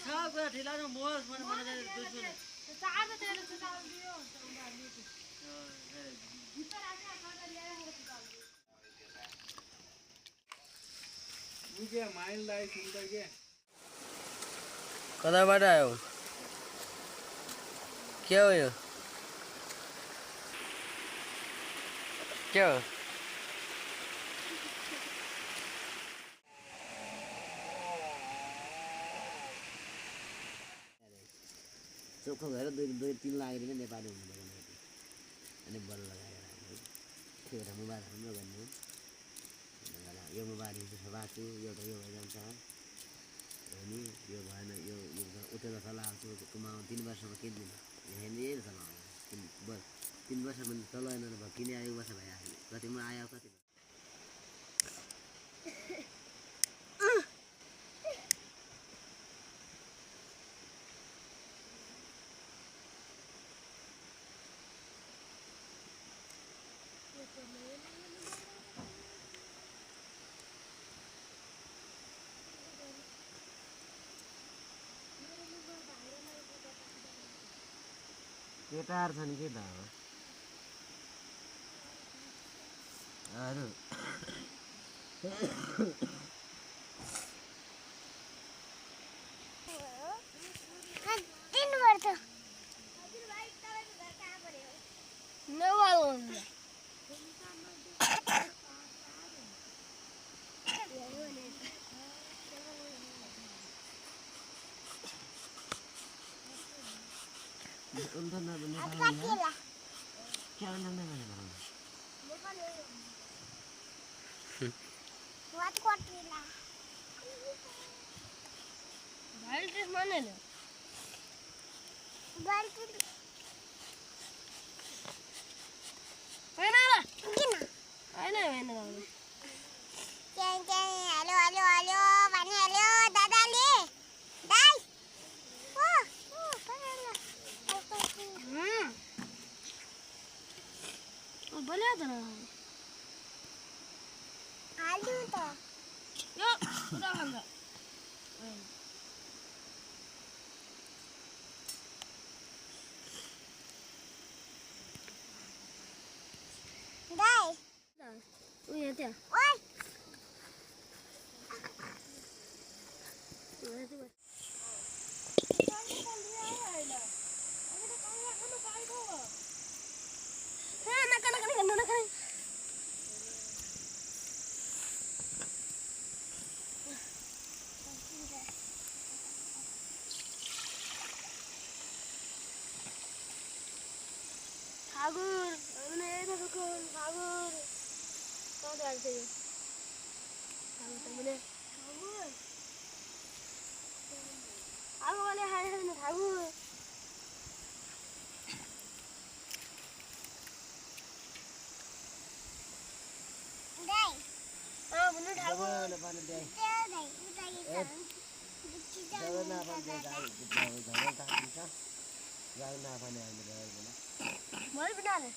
पूरा ठेला में मोहस मन मन जाए दुश्मन चार्ज तेरे से चार्ज दियो भीतर आके खाता लिया है मुझे माइल लाई सुनता के कदा बाट आयो क्या हो यो क्या हो चोखो भएर दुई तीन लागेर नेपाली हुनु अनि बल लगाएर खेर मुबार हाम्रो भन्नु यो मुबार चाहिँ बाँच्यो एउटा यो भइजान्छ अनि यो भएन यो उठेर चलाएको छु कुमाउ 3 वर्षमा किन्दिनँ हेर्ने चलाउनु 3 वर्षमा चलाएन र किने 1 वर्ष भइहाल्यो कतिमा आयो कति केटार छन् के त अरु दिन भर त हजुर भाइ तपाईको घर कहाँ पर्यो नवाल उनको नाम नेपाली है क्या नाम है नेपाली वाट कोटला भाइ ड्रेस माने ले भाइ ड्रेस हैन किन हैन के हेलो हेलो हेलो भन्ने हेलो दादाले दाइ बोले त आलु त यो उता खान्छ दाइ उ यहाँ त्यहाँ ओइ ठाकुर हमने ये देखो ठाकुर कौन डालते हैं ठाकुर तो मैंने ठाकुर आगे वाले हैं ना ठाकुर दाई हां मैंने ठाकुर ना पानी दे दाई उठाइए जब ना पानी दे गाड़ी घर का जाना पानी आने मैं बना ले